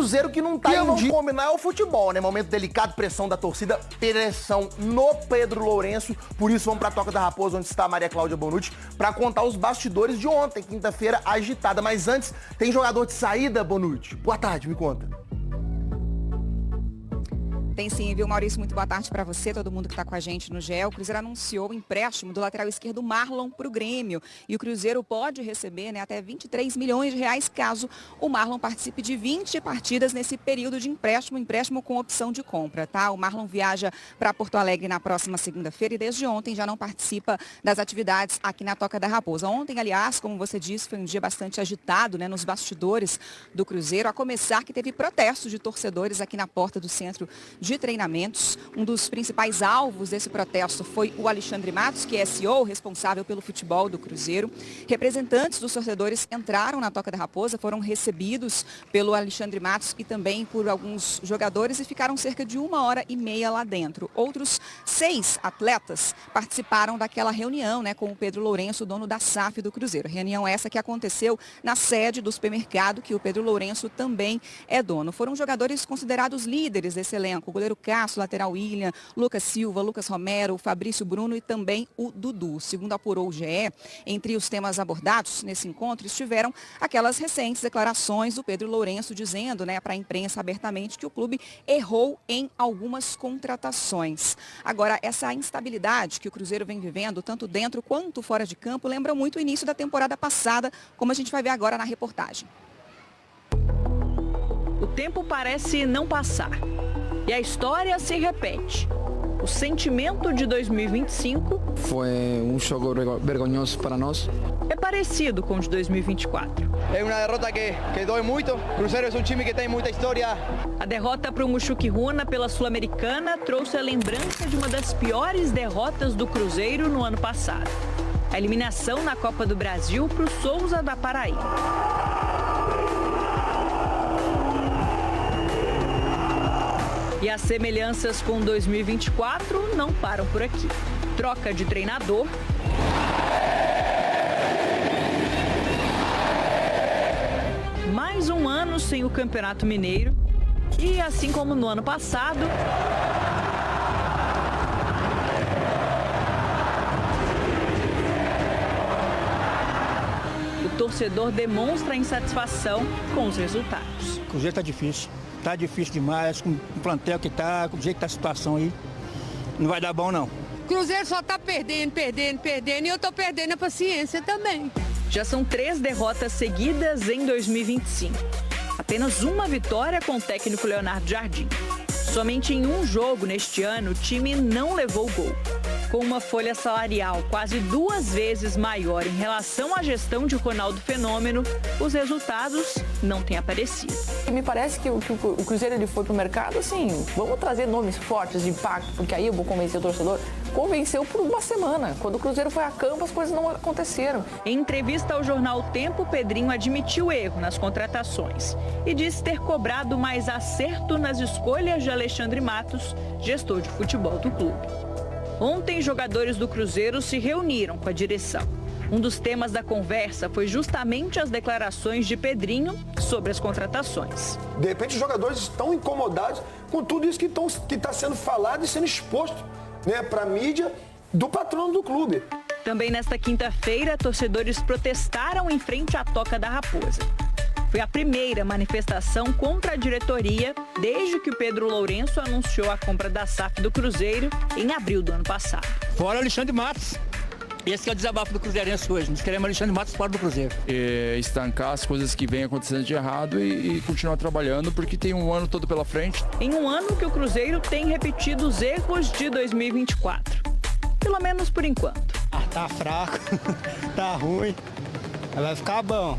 Cruzeiro que não tá em dia. Combinar é o futebol, né? Momento delicado, pressão da torcida, pressão no Pedro Lourenço. Por isso vamos pra Toca da Raposa, onde está a Maria Cláudia Bonucci, pra contar os bastidores de ontem, quinta-feira agitada. Mas antes, tem jogador de saída, Bonucci? Boa tarde, me conta. Tem sim, viu, Maurício? Muito boa tarde para você, todo mundo que está com a gente no GE. O Cruzeiro anunciou o empréstimo do lateral esquerdo Marlon para o Grêmio. E o Cruzeiro pode receber, né, até 23 milhões de reais caso o Marlon participe de 20 partidas nesse período de empréstimo com opção de compra, tá? O Marlon viaja para Porto Alegre na próxima segunda-feira e desde ontem já não participa das atividades aqui na Toca da Raposa. Ontem, aliás, como você disse, foi um dia bastante agitado, né, nos bastidores do Cruzeiro, a começar que teve protestos de torcedores aqui na porta do centro de treinamentos. Um dos principais alvos desse protesto foi o Alexandre Matos, que é CEO, responsável pelo futebol do Cruzeiro. Representantes dos torcedores entraram na Toca da Raposa, foram recebidos pelo Alexandre Matos e também por alguns jogadores e ficaram cerca de 1h30 lá dentro. Outros 6 atletas participaram daquela reunião, né, com o Pedro Lourenço, dono da SAF do Cruzeiro. Reunião essa que aconteceu na sede do supermercado, que o Pedro Lourenço também é dono. Foram jogadores considerados líderes desse elenco. O goleiro Cássio, lateral William, Lucas Silva, Lucas Romero, Fabrício Bruno e também o Dudu. Segundo apurou o GE, entre os temas abordados nesse encontro estiveram aquelas recentes declarações do Pedro Lourenço dizendo, né, para a imprensa abertamente que o clube errou em algumas contratações. Agora, essa instabilidade que o Cruzeiro vem vivendo, tanto dentro quanto fora de campo, lembra muito o início da temporada passada, como a gente vai ver agora na reportagem. O tempo parece não passar. E a história se repete. O sentimento de 2025 foi um jogo vergonhoso para nós. É parecido com o de 2024. É uma derrota que dói muito. Cruzeiro é um time que tem muita história. A derrota para o Mushuki Runa pela Sul-Americana trouxe a lembrança de uma das piores derrotas do Cruzeiro no ano passado. A eliminação na Copa do Brasil para o Souza da Paraíba. E as semelhanças com 2024 não param por aqui. Troca de treinador. Mais um ano sem o Campeonato Mineiro. E assim como no ano passado, o torcedor demonstra insatisfação com os resultados. O Cruzeiro está difícil. Tá difícil demais, com o plantel que tá, com o jeito que tá a situação aí. Não vai dar bom, não. Cruzeiro só tá perdendo e eu tô perdendo a paciência também. Já são 3 derrotas seguidas em 2025. Apenas uma vitória com o técnico Leonardo Jardim. Somente em um jogo neste ano, o time não levou gol. Com uma folha salarial quase 2 vezes maior em relação à gestão de Ronaldo Fenômeno, os resultados não têm aparecido. Me parece que o Cruzeiro ele foi para o mercado, assim, vamos trazer nomes fortes de impacto, porque aí eu vou convencer o torcedor. Convenceu por uma semana. Quando o Cruzeiro foi a campo, as coisas não aconteceram. Em entrevista ao jornal O Tempo, Pedrinho admitiu erro nas contratações e disse ter cobrado mais acerto nas escolhas de Alexandre Matos, gestor de futebol do clube. Ontem, jogadores do Cruzeiro se reuniram com a direção. Um dos temas da conversa foi justamente as declarações de Pedrinho sobre as contratações. De repente, os jogadores estão incomodados com tudo isso que está sendo falado e sendo exposto, né, para a mídia do patrono do clube. Também nesta quinta-feira, torcedores protestaram em frente à Toca da Raposa. Foi a primeira manifestação contra a diretoria desde que o Pedro Lourenço anunciou a compra da SAF do Cruzeiro em abril do ano passado. Fora Alexandre Matos. Esse é o desabafo do Cruzeirense hoje. Nós queremos Alexandre Matos fora do Cruzeiro. Estancar as coisas que vêm acontecendo de errado e continuar trabalhando, porque tem um ano todo pela frente. Em um ano que o Cruzeiro tem repetido os erros de 2024. Pelo menos por enquanto. Tá fraco, tá ruim, vai ficar bom.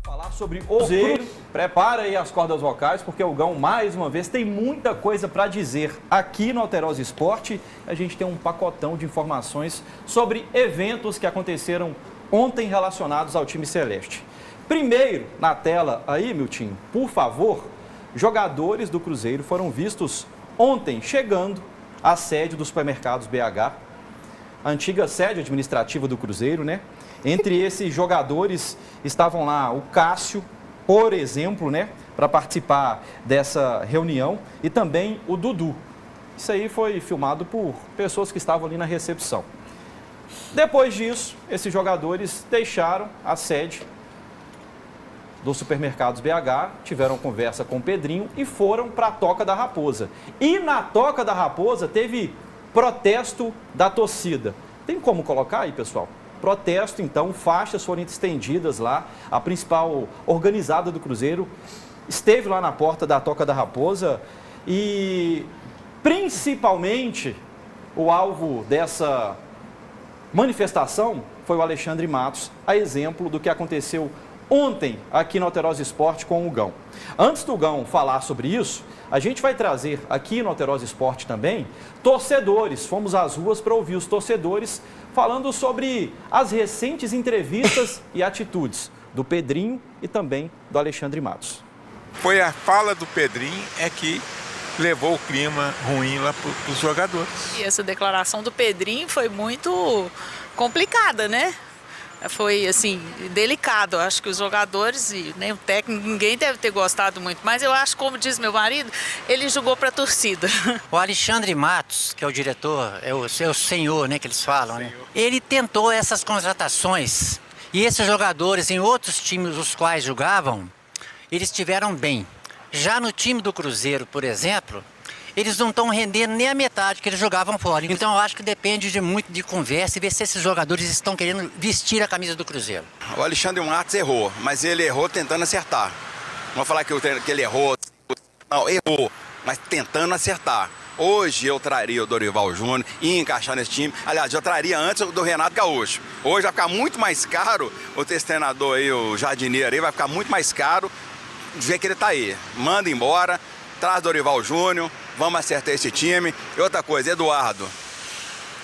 Falar sobre o Cruzeiro, prepara aí as cordas vocais, porque o Gão, mais uma vez, tem muita coisa para dizer aqui no Alterosa Esporte. A gente tem um pacotão de informações sobre eventos que aconteceram ontem relacionados ao time celeste. Primeiro, na tela aí, Milton, por favor, jogadores do Cruzeiro foram vistos ontem chegando à sede dos supermercados BH, a antiga sede administrativa do Cruzeiro, né? Entre esses jogadores estavam lá o Cássio, por exemplo, né? para participar dessa reunião e também o Dudu. Isso aí foi filmado por pessoas que estavam ali na recepção. Depois disso, esses jogadores deixaram a sede dos Supermercados BH, tiveram conversa com o Pedrinho e foram para a Toca da Raposa. E na Toca da Raposa teve protesto da torcida. Tem como colocar aí, pessoal? Protesto, então, faixas foram estendidas lá. A principal organizada do Cruzeiro esteve lá na porta da Toca da Raposa e, principalmente, o alvo dessa manifestação foi o Alexandre Matos, a exemplo do que aconteceu ontem aqui no Alterosa Esporte com o Gão. Antes do Gão falar sobre isso, a gente vai trazer aqui no Alterosa Esporte também torcedores. Fomos às ruas para ouvir os torcedores falando sobre as recentes entrevistas e atitudes do Pedrinho e também do Alexandre Matos. Foi a fala do Pedrinho que levou o clima ruim lá para os jogadores. E essa declaração do Pedrinho foi muito complicada, né? Foi, assim, delicado. Eu acho que os jogadores e nem o técnico, ninguém deve ter gostado muito. Mas eu acho, como diz meu marido, ele jogou para a torcida. O Alexandre Matos, que é o diretor, é o senhor, né, que eles falam, né? Ele tentou essas contratações. E esses jogadores, em outros times os quais jogavam, eles estiveram bem. Já no time do Cruzeiro, por exemplo, eles não estão rendendo nem a metade que eles jogavam fora. Então eu acho que depende de muito de conversa e ver se esses jogadores estão querendo vestir a camisa do Cruzeiro. O Alexandre Matos errou, mas ele errou tentando acertar. Não vou falar que ele errou, não, errou, mas tentando acertar. Hoje eu traria o Dorival Júnior e encaixar nesse time. Aliás, eu traria antes do Renato Gaúcho. Hoje vai ficar muito mais caro o ter esse treinador aí, o jardineiro aí, vai ficar muito mais caro do jeito que ele tá aí. Manda embora, traz Dorival Júnior. Vamos acertar esse time. E outra coisa, Eduardo.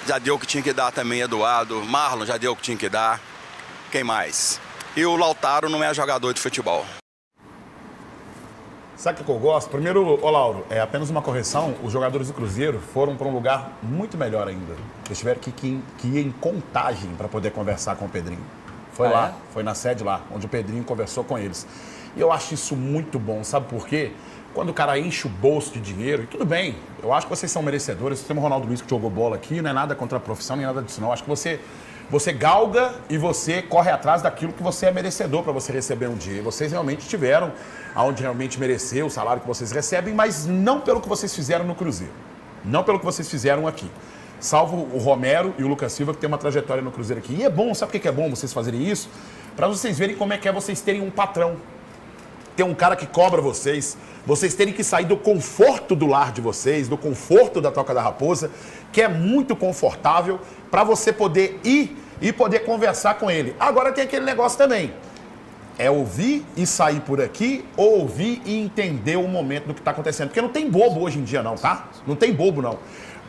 Já deu o que tinha que dar também, Eduardo. Marlon já deu o que tinha que dar. Quem mais? E o Lautaro não é jogador de futebol. Sabe o que eu gosto? Primeiro, Lauro, é apenas uma correção. Os jogadores do Cruzeiro foram para um lugar muito melhor ainda. Eles tiveram que ir em Contagem para poder conversar com o Pedrinho. Foi lá, foi na sede lá, onde o Pedrinho conversou com eles. E eu acho isso muito bom, sabe por quê? Quando o cara enche o bolso de dinheiro, e tudo bem, eu acho que vocês são merecedores. Tem o Ronaldo Luiz que jogou bola aqui, não é nada contra a profissão, nem nada disso não. Eu acho que você galga e você corre atrás daquilo que você é merecedor para você receber um dia. E vocês realmente tiveram aonde realmente mereceu o salário que vocês recebem, mas não pelo que vocês fizeram no Cruzeiro. Não pelo que vocês fizeram aqui. Salvo o Romero e o Lucas Silva, que tem uma trajetória no Cruzeiro aqui. E é bom, sabe por que é bom vocês fazerem isso? Para vocês verem como é que é vocês terem um patrão. Ter um cara que cobra vocês terem que sair do conforto do lar de vocês, do conforto da Toca da Raposa, que é muito confortável, para você poder ir e poder conversar com ele. Agora tem aquele negócio também, é ouvir e sair por aqui, ou ouvir e entender o momento do que está acontecendo, porque não tem bobo hoje em dia não, tá? Não tem bobo não.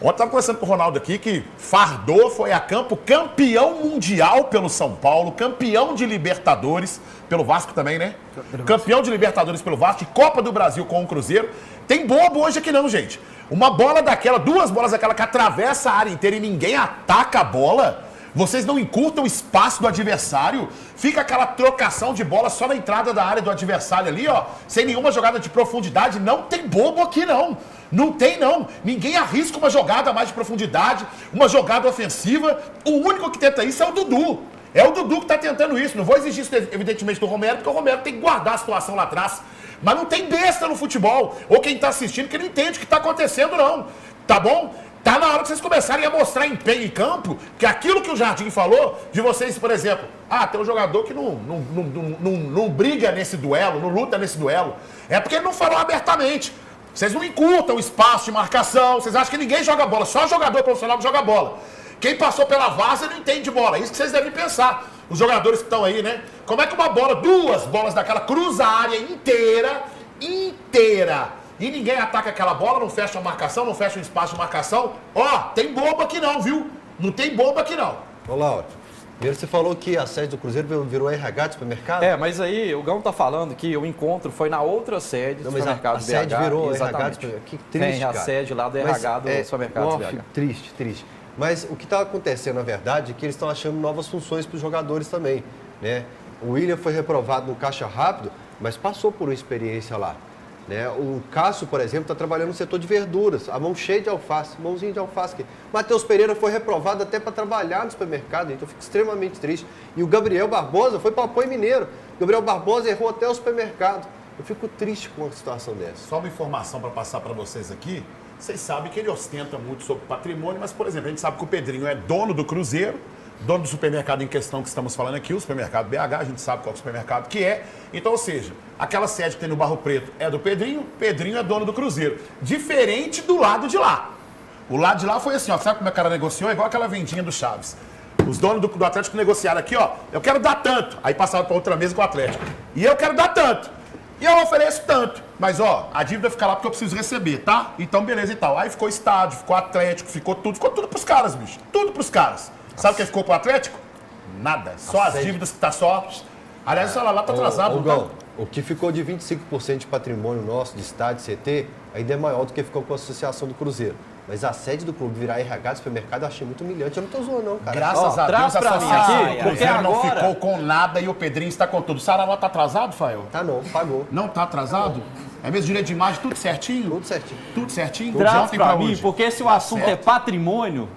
Ontem eu estava conversando com o Ronaldo aqui, que fardou, foi a campo, campeão mundial pelo São Paulo, campeão de Libertadores, pelo Vasco também, né? Campeão de Libertadores pelo Vasco, de Copa do Brasil com o Cruzeiro. Tem bobo hoje aqui não, gente. Uma bola daquela, duas bolas daquela que atravessa a área inteira e ninguém ataca a bola. Vocês não encurtam o espaço do adversário. Fica aquela trocação de bola só na entrada da área do adversário ali, ó. Sem nenhuma jogada de profundidade. Não tem bobo aqui, não. Não tem, não. Ninguém arrisca uma jogada mais de profundidade, uma jogada ofensiva. O único que tenta isso é o Dudu. É o Dudu que tá tentando isso. Não vou exigir isso, evidentemente, do Romero, porque o Romero tem que guardar a situação lá atrás. Mas não tem besta no futebol. Ou quem tá assistindo que não entende o que tá acontecendo, não. Tá bom? Tá na hora que vocês começarem a mostrar empenho em campo, que aquilo que o Jardim falou, de vocês, por exemplo, tem um jogador que não briga nesse duelo, não luta nesse duelo. É porque ele não falou abertamente. Vocês não encurtam o espaço de marcação, vocês acham que ninguém joga bola, só jogador profissional que joga bola. Quem passou pela várzea não entende bola, é isso que vocês devem pensar. Os jogadores que estão aí, né? Como é que uma bola, duas bolas daquela, cruza a área inteira, e ninguém ataca aquela bola, não fecha a marcação, não fecha o espaço de marcação. Tem bomba aqui não, viu? Não tem bomba aqui não. Ô, Lauro, primeiro você falou que a sede do Cruzeiro virou RH de supermercado? Mas aí o Gão tá falando que o encontro foi na outra sede do supermercado BH. A sede virou RH de supermercado. Que triste, cara. A sede lá do RH do supermercado BH. Triste. Mas o que está acontecendo, na verdade, é que eles estão achando novas funções para os jogadores também, né? O William foi reprovado no caixa rápido, mas passou por uma experiência lá. Né? O Cássio, por exemplo, está trabalhando no setor de verduras, a mão cheia de alface, mãozinha de alface. Matheus Pereira foi reprovado até para trabalhar no supermercado, então eu fico extremamente triste. E o Gabriel Barbosa foi para o Apoio Mineiro. O Gabriel Barbosa errou até o supermercado. Eu fico triste com uma situação dessa. Só uma informação para passar para vocês aqui. Vocês sabem que ele ostenta muito sobre patrimônio, mas, por exemplo, a gente sabe que o Pedrinho é dono do Cruzeiro, dono do supermercado em questão que estamos falando aqui, o supermercado BH, a gente sabe qual é o supermercado que é. Então, ou seja, aquela sede que tem no Barro Preto é do Pedrinho, Pedrinho é dono do Cruzeiro. Diferente do lado de lá. O lado de lá foi assim, ó, sabe como é que o cara negociou? Igual aquela vendinha do Chaves. Os donos do Atlético negociaram aqui, ó, eu quero dar tanto. Aí passaram para outra mesa com o Atlético. E eu quero dar tanto. E eu ofereço tanto. Mas, ó, a dívida fica lá porque eu preciso receber, tá? Então, beleza e tal. Aí ficou estádio, ficou Atlético, ficou tudo pros caras, bicho. Tudo pros caras. Sabe o que ficou pro Atlético? Nada. Só as dívidas que tá só... Aliás, olha lá, tá atrasado. Gão, o que ficou de 25% de patrimônio nosso, de estádio, CT, ainda é maior do que ficou com a Associação do Cruzeiro. Mas a sede do clube virar RH do supermercado eu achei muito humilhante. Eu não tô zoando, não, cara. Graças a Deus, a Associação do Cruzeiro não ficou com nada e o Pedrinho está com tudo. O Saraló tá atrasado, Fael? Tá não, pagou. Não tá atrasado? É mesmo direito de imagem, tudo certinho? Tudo certinho. Tudo certinho? Traz pra mim, porque se o assunto é patrimônio...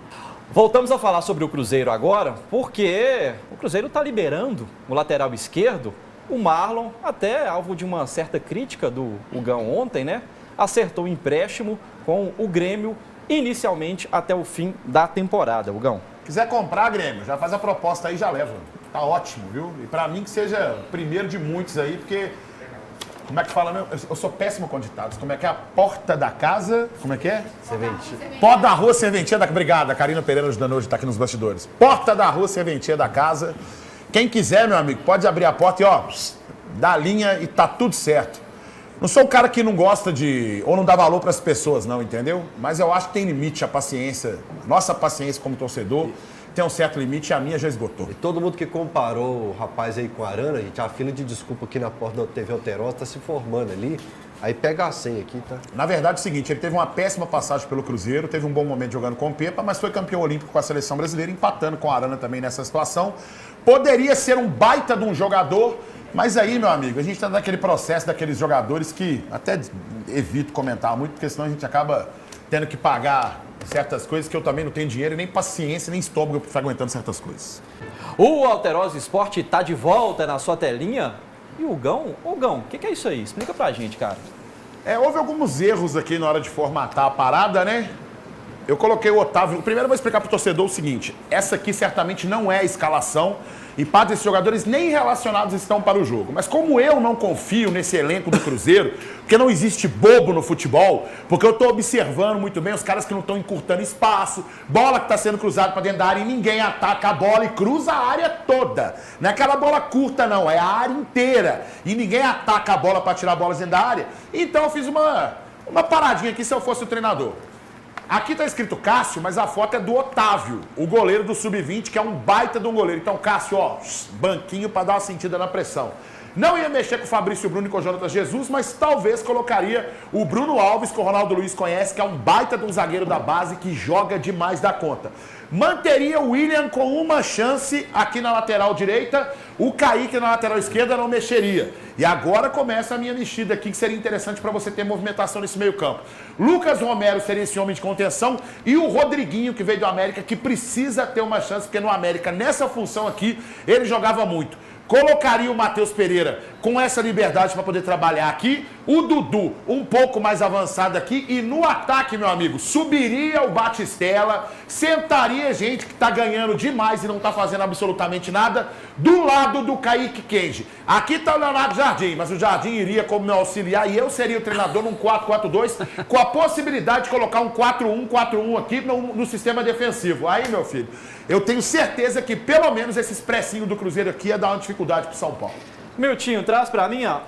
Voltamos a falar sobre o Cruzeiro agora, porque o Cruzeiro está liberando o lateral esquerdo, o Marlon, até alvo de uma certa crítica do Gão ontem, né? Acertou o empréstimo com o Grêmio inicialmente até o fim da temporada, o Gão. Quiser comprar, Grêmio, já faz a proposta aí, já leva. Tá ótimo, viu? E pra mim que seja o primeiro de muitos aí, porque... Como é que fala, meu? Eu sou péssimo com ditados. Como é que é? A porta da casa... Como é que é? Serventia. Porta da rua, serventia da... Obrigado, a Karina Pereira ajudando hoje, tá aqui nos bastidores. Porta da rua, serventia da casa. Quem quiser, meu amigo, pode abrir a porta e, ó, dá a linha e tá tudo certo. Não sou um cara que não gosta de... Ou não dá valor pras pessoas, não, entendeu? Mas eu acho que tem limite a paciência. Nossa paciência como torcedor... Tem um certo limite e a minha já esgotou. E todo mundo que comparou o rapaz aí com a Arana, gente, a fila de desculpa aqui na porta da TV Alterosa tá se formando ali. Aí pega a senha aqui, tá? Na verdade é o seguinte, ele teve uma péssima passagem pelo Cruzeiro, teve um bom momento jogando com o Pepa, mas foi campeão olímpico com a seleção brasileira, empatando com a Arana também nessa situação. Poderia ser um baita de um jogador, mas aí, meu amigo, a gente tá naquele processo daqueles jogadores que até evito comentar muito, porque senão a gente acaba tendo que pagar certas coisas que eu também não tenho dinheiro e nem paciência, nem estômago para ficar aguentando certas coisas. O Alterosa Esporte tá de volta na sua telinha. E o Gão? Ô, Gão, o que é isso aí? Explica pra gente, cara. Houve alguns erros aqui na hora de formatar a parada, né? Eu coloquei o Otávio... Primeiro eu vou explicar pro torcedor o seguinte. Essa aqui certamente não é a escalação e parte desses jogadores nem relacionados estão para o jogo. Mas como eu não confio nesse elenco do Cruzeiro, porque não existe bobo no futebol, porque eu estou observando muito bem os caras que não estão encurtando espaço, bola que está sendo cruzada para dentro da área e ninguém ataca a bola e cruza a área toda. Não é aquela bola curta não, é a área inteira. E ninguém ataca a bola para tirar a bola dentro da área. Então eu fiz uma paradinha aqui se eu fosse o treinador. Aqui está escrito Cássio, mas a foto é do Otávio, o goleiro do Sub-20, que é um baita de um goleiro. Então, Cássio, ó, banquinho para dar uma sentida na pressão. Não ia mexer com o Fabrício Bruno e com o Jonathan Jesus, mas talvez colocaria o Bruno Alves, que o Ronaldo Luiz conhece, que é um baita de um zagueiro da base que joga demais da conta. Manteria o William com uma chance aqui na lateral direita, o Kaique na lateral esquerda não mexeria. E agora começa a minha mexida aqui, que seria interessante para você ter movimentação nesse meio campo. Lucas Romero seria esse homem de contenção e o Rodriguinho, que veio do América, que precisa ter uma chance, porque no América, nessa função aqui, ele jogava muito. Colocaria o Matheus Pereira com essa liberdade para poder trabalhar aqui. O Dudu um pouco mais avançado aqui. E no ataque, meu amigo, subiria o Batistella. Sentaria gente que está ganhando demais e não está fazendo absolutamente nada. Do lado do Kaique Kenji. Aqui está o Leonardo Jardim, mas o Jardim iria como meu auxiliar. E eu seria o treinador num 4-4-2. Com a possibilidade de colocar um 4-1-4-1 aqui no sistema defensivo. Aí, meu filho, eu tenho certeza que pelo menos esse expressinho do Cruzeiro aqui ia dar uma dificuldade pro São Paulo. Miltinho, traz pra mim, ó.